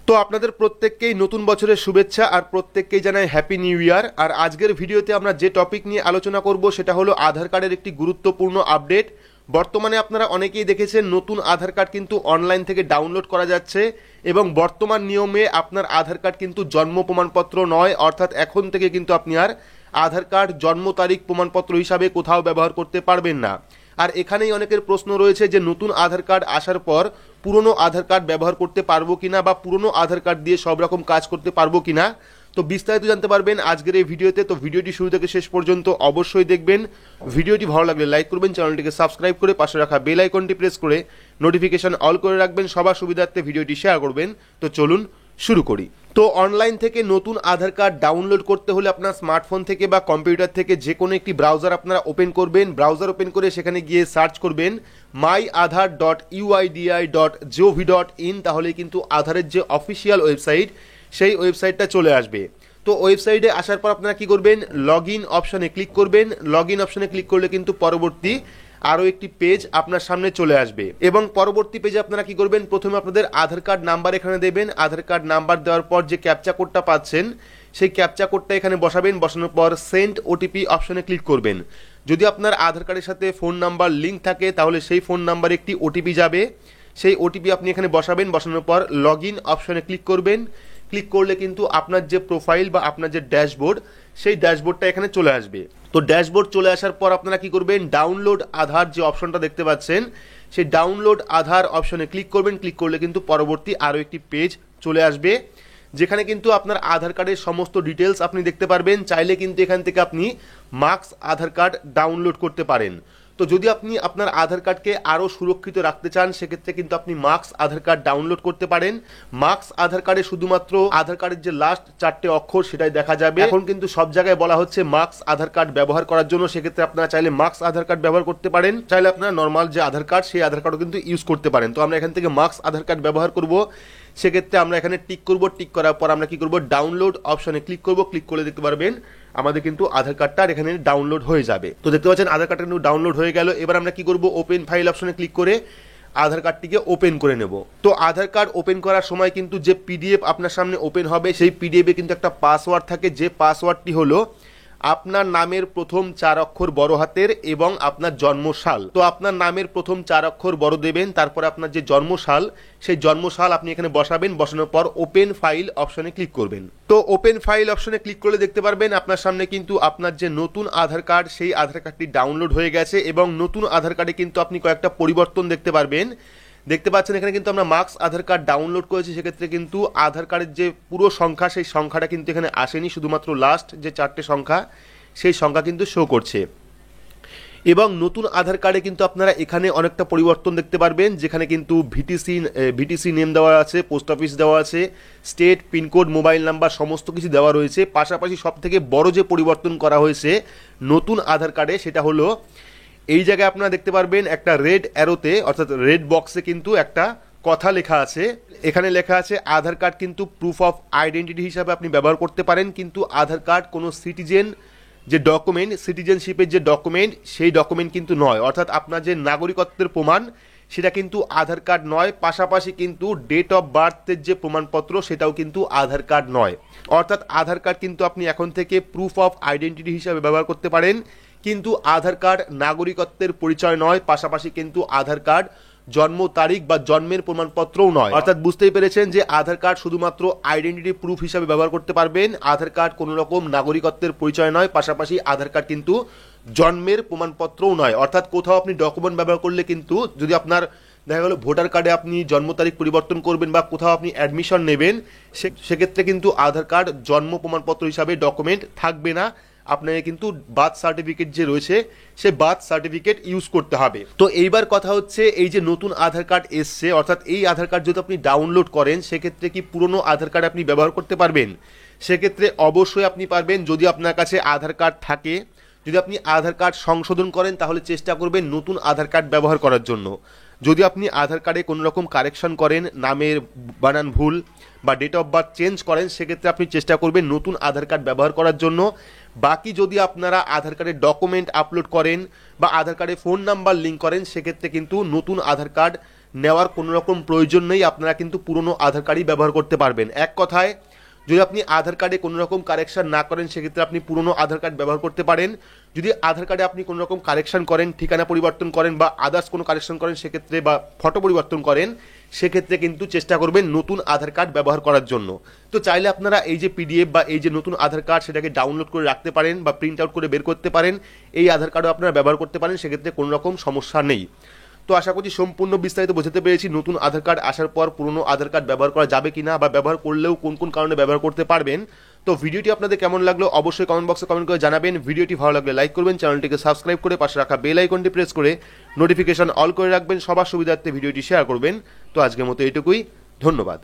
তো আপনাদের প্রত্যেককেই নতুন বছরের শুভেচ্ছা আর প্রত্যেককেই জানাই হ্যাপি নিউ ইয়ার। আর আজকের ভিডিওতে আমরা যে টপিক নিয়ে আলোচনা করব সেটা হলো আধার কার্ডের একটি গুরুত্বপূর্ণ আপডেট। বর্তমানে আপনারা অনেকেই দেখেছেন নতুন আধার কার্ড কিন্তু অনলাইন থেকে ডাউনলোড করা যাচ্ছে এবং বর্তমান নিয়মে আপনার আধার কার্ড কিন্তু জন্ম প্রমাণপত্র নয়, অর্থাৎ এখন থেকে কিন্তু আপনি আর আধার কার্ড জন্ম তারিখ প্রমাণপত্র হিসাবে কোথাও ব্যবহার করতে পারবেন না। আর এখানেই অনেকের প্রশ্ন রয়েছে যে নতুন আধার কার্ড আসার পর পুরনো আধার কার্ড ব্যবহার করতে পারবো কিনা বা পুরনো আধার কার্ড দিয়ে সব রকম কাজ করতে পারবো কিনা। তো বিস্তারিত জানতে পারবেন আজকের এই ভিডিওতে। তো ভিডিওটি শুরু থেকে শেষ পর্যন্ত অবশ্যই দেখবেন। ভিডিওটি ভালো লাগলে লাইক করবেন, চ্যানেলটিকে সাবস্ক্রাইব করে পাশে রাখা বেল আইকনটি প্রেস করে নোটিফিকেশন অল করে রাখবেন, সবার সুবিধার্থে ভিডিওটি শেয়ার করবেন। তো চলুন শুরু করি। তো অনলাইন থেকে নতুন আধার কার্ড ডাউনলোড করতে হলে আপনার স্মার্টফোন থেকে বা কম্পিউটার থেকে যে কোনো একটি ব্রাউজার আপনারা ওপেন করবেন। ব্রাউজার ওপেন করে সেখানে গিয়ে সার্চ করবেন myaadhar.uidi.gov.in, তাহলে কিন্তু আধারের যে অফিসিয়াল ওয়েবসাইট সেই ওয়েবসাইটটা চলে আসবে। তো ওয়েবসাইটে আসার পর আপনারা কি করবেন, লগ ইন অপশনে ক্লিক করবেন। লগ ইন অপশনে ক্লিক করলে কিন্তু পরবর্তী আরও একটি পেজ আপনার সামনে চলে আসবে এবং পরবর্তী পেজে আপনারা কি করবেন, প্রথমে আপনাদের আধার কার্ড নাম্বার এখানে দেবেন। আধার কার্ড নাম্বার দেওয়ার পর যে ক্যাপচা কোডটা পাচ্ছেন সেই ক্যাপচা কোডটা এখানে বসাবেন। বসানোর পর সেন্ড ওটিপি অপশনে ক্লিক করবেন। যদি আপনার আধার কার্ডের সাথে ফোন নাম্বার লিঙ্ক থাকে তাহলে সেই ফোন নাম্বারে একটি ওটিপি যাবে, সেই ওটিপি আপনি এখানে বসাবেন। বসানোর পর লগ ইন অপশনে ক্লিক করবেন। ক্লিক করলে কিন্তু আপনার যে প্রোফাইল বা আপনার যে ড্যাশবোর্ড সেই ড্যাশবোর্ডটা এখানে চলে আসবে। তো ড্যাশবোর্ড চলে আসার পর আপনারা কি করবেন, ডাউনলোড আধার যে অপশনটা দেখতে পাচ্ছেন সেই ডাউনলোড আধার অপশনে ক্লিক করবেন। ক্লিক করলে কিন্তু পরবর্তী আরও একটি পেজ চলে আসবে যেখানে কিন্তু আপনার আধার কার্ডের সমস্ত ডিটেলস আপনি দেখতে পারবেন। চাইলে কিন্তু এখান থেকে আপনি মার্কস আধার কার্ড ডাউনলোড করতে পারেন। তো যদি আপনি আপনার আধার কার্ডকে আরও সুরক্ষিত রাখতে চান সেক্ষেত্রে কিন্তু আপনি মার্কস আধার কার্ড ডাউনলোড করতে পারেন। মার্কস আধার কার্ডে শুধুমাত্র আধার কার্ডের যে লাস্ট 4টে অক্ষর সেটাই দেখা যাবে। এখন কিন্তু সব জায়গায় বলা হচ্ছে মার্কস আধার কার্ড ব্যবহার করার জন্য, সেক্ষেত্রে আপনারা চাইলে মার্কস আধার কার্ড ব্যবহার করতে পারেন। চাইলে আপনারা নর্মাল যে আধার কার্ড সেই আধার কার্ডও কিন্তু ইউজ করতে পারেন। তো আমরা এখান থেকে মার্কস আধার কার্ড ব্যবহার করব, সেক্ষেত্রে আমরা এখানে টিক করব। টিক করার পর আমরা কি করব, ডাউনলোড অপশনে ক্লিক করব। ক্লিক করলে দেখতে পারবেন আমাদের কিন্তু আধার কার্ডটা এখানে ডাউনলোড হয়ে যাবে। তো দেখতে পাচ্ছেন আধার কার্ডটা কিন্তু ডাউনলোড হয়ে গেল। এবার আমরা কি করব, ওপেন ফাইল অপশনে ক্লিক করে আধার কার্ডটিকে ওপেন করে নেব। তো আধার কার্ড ওপেন করার সময় কিন্তু যে পিডিএফ আপনার সামনে ওপেন হবে সেই পিডিএফে কিন্তু একটা পাসওয়ার্ড থাকে, যে পাসওয়ার্ডটি হলো আপনার নামের প্রথম 4 অক্ষর বড় হাতের এবং আপনার জন্মসাল। তো আপনার নামের প্রথম 4 অক্ষর বড় দেবেন, তারপরে আপনার যে জন্মসাল সেই জন্মসাল আপনি এখানে বসাবেন। বসানোর পর ওপেন ফাইল অপশনে ক্লিক করবেন। তো ওপেন ফাইল অপশনে ক্লিক করলে দেখতে পারবেন আপনার সামনে কিন্তু আপনার যে নতুন আধার কার্ড সেই আধার কার্ডটি ডাউনলোড হয়ে গেছে এবং নতুন আধার কার্ডে কিন্তু আপনি কয়েকটা পরিবর্তন দেখতে পারবেন। দেখতে পাচ্ছেন এখানে কিন্তু আমরা মার্কস আধার কার্ড ডাউনলোড করেছি, সেক্ষেত্রে কিন্তু আধার কার্ডের যে পুরো সংখ্যা সেই সংখ্যাটা কিন্তু এখানে আসেনি, শুধুমাত্র লাস্ট যে 4টে সংখ্যা সেই সংখ্যা কিন্তু শো করছে। এবং নতুন আধার কার্ডে কিন্তু আপনারা এখানে অনেকটা পরিবর্তন দেখতে পারবেন, যেখানে কিন্তু ভিটিসি নেম দেওয়া আছে, পোস্ট অফিস দেওয়া আছে, স্টেট, পিনকোড, মোবাইল নাম্বার সমস্ত কিছু দেওয়া রয়েছে। পাশাপাশি সবথেকে বড় যে পরিবর্তন করা হয়েছে নতুন আধার কার্ডে সেটা হলো এই জায়গায় আপনারা দেখতে পারবেন একটা রেড অ্যারোতে অর্থাৎ রেড বক্সে কিন্তু একটা কথা লেখা আছে। এখানে লেখা আছে আধার কার্ড কিন্তু প্রুফ অফ আইডেন্টিটি হিসাবে আপনি ব্যবহার করতে পারেন, কিন্তু আধার কার্ড কোনো সিটিজেন যে ডকুমেন্ট, সিটিজেনশিপের যে ডকুমেন্ট সেই ডকুমেন্ট কিন্তু নয়, অর্থাৎ আপনার যে নাগরিকত্বের প্রমাণ সেটা কিন্তু আধার কার্ড নয়। পাশাপাশি কিন্তু ডেট অফ বার্থের যে প্রমাণপত্র সেটাও কিন্তু আধার কার্ড নয়। অর্থাৎ আধার কার্ড কিন্তু আপনি এখন থেকে প্রুফ অফ আইডেন্টিটি হিসাবে ব্যবহার করতে পারেন, কিন্তু আধার কার্ড নাগরিকত্বের পরিচয় নয়। পাশাপাশি কিন্তু আধার কার্ড জন্ম তারিখ বা জন্মের প্রমাণপত্রও নয়। অর্থাৎ বুঝতেই পেরেছেন যে আধার কার্ড শুধুমাত্র আইডেন্টিটি প্রুফ হিসাবে ব্যবহার করতে পারবেন, আধার কার্ড কোনো রকম নাগরিকত্বের পরিচয় নয়। পাশাপাশি আধার কার্ড কিন্তু জন্মের প্রমাণপত্রও নয়। অর্থাৎ কোথাও আপনি ডকুমেন্ট ব্যবহার করলে কিন্তু যদি আপনার দেখা গেল ভোটার কার্ডে আপনি জন্ম তারিখ পরিবর্তন করবেন বা কোথাও আপনি অ্যাডমিশন নেবেন, সেক্ষেত্রে কিন্তু আধার কার্ড জন্ম প্রমাণপত্র হিসাবে ডকুমেন্ট থাকবে না। আপনাকে কিন্তু বার্থ সার্টিফিকেট যে রয়েছে সেই বার্থ সার্টিফিকেট ইউজ করতে হবে। তো এইবার কথা হচ্ছে এই যে নতুন আধার কার্ড এসছে, অর্থাৎ এই আধার কার্ড যদি আপনি ডাউনলোড করেন সেক্ষেত্রে কি পুরনো আধার কার্ড আপনি ব্যবহার করতে পারবেন? সেক্ষেত্রে অবশ্যই আপনি পারবেন যদি আপনার কাছে আধার কার্ড থাকে। যদি আপনি আধার কার্ড সংশোধন করেন তাহলে চেষ্টা করবেন নতুন আধার কার্ড ব্যবহার করার জন্য। যদি আপনি আধার কার্ডে কোনো রকম কারেকশন করেন, নামের বানান ভুল বা ডেট অফ বার্থ চেঞ্জ করেন, সেক্ষেত্রে আপনি চেষ্টা করবেন নতুন আধার কার্ড ব্যবহার করার জন্য। বাকি যদি আপনারা আধার কার্ডের ডকুমেন্ট আপলোড করেন বা আধার কার্ডে ফোন নাম্বার লিঙ্ক করেন সেক্ষেত্রে কিন্তু নতুন আধার কার্ড নেওয়ার কোনো রকম প্রয়োজন নেই, আপনারা কিন্তু পুরনো আধার কার্ডই ব্যবহার করতে পারবেন। এক কথায়, যদি আপনি আধার কার্ডে কোনো রকম কারেকশন না করেন সেক্ষেত্রে আপনি পুরনো আধার কার্ড ব্যবহার করতে পারেন। যদি আধার কার্ডে আপনি কোনো রকম কারেকশন করেন, ঠিকানা পরিবর্তন করেন বা আদার্স কোনো কারেকশন করেন সেক্ষেত্রে, বা ফটো পরিবর্তন করেন সেক্ষেত্রে কিন্তু চেষ্টা করবেন নতুন আধার কার্ড ব্যবহার করার জন্য। তো চাইলে আপনারা এই যে পিডিএফ বা এই যে নতুন আধার কার্ড সেটাকে ডাউনলোড করে রাখতে পারেন বা প্রিন্ট আউট করে বের করতে পারেন, এই আধার কার্ডও আপনারা ব্যবহার করতে পারেন, সেক্ষেত্রে কোনো রকম সমস্যা নেই। তো আশা করছি সম্পূর্ণ বিস্তারিত বোঝাতে পেরেছি নতুন আধার কার্ড আসার পর পুরনো আধার কার্ড ব্যবহার করা যাবে কিনা, বা ব্যবহার করলেও কোন কোন কারণে ব্যবহার করতে পারবেন। তো ভিডিওটি আপনাদের কেমন লাগলো অবশ্যই কমেন্ট বক্সে কমেন্ট করে জানাবেন। ভিডিওটি ভালো লাগলে লাইক করবেন, চ্যানেলটিকে সাবস্ক্রাইব করে পাশে রাখা বেল আইকনটি প্রেস করে নোটিফিকেশন অল করে রাখবেন, সবার সুবিধার্থে ভিডিওটি শেয়ার করবেন। তো আজকের মতো এইটুকুই, ধন্যবাদ।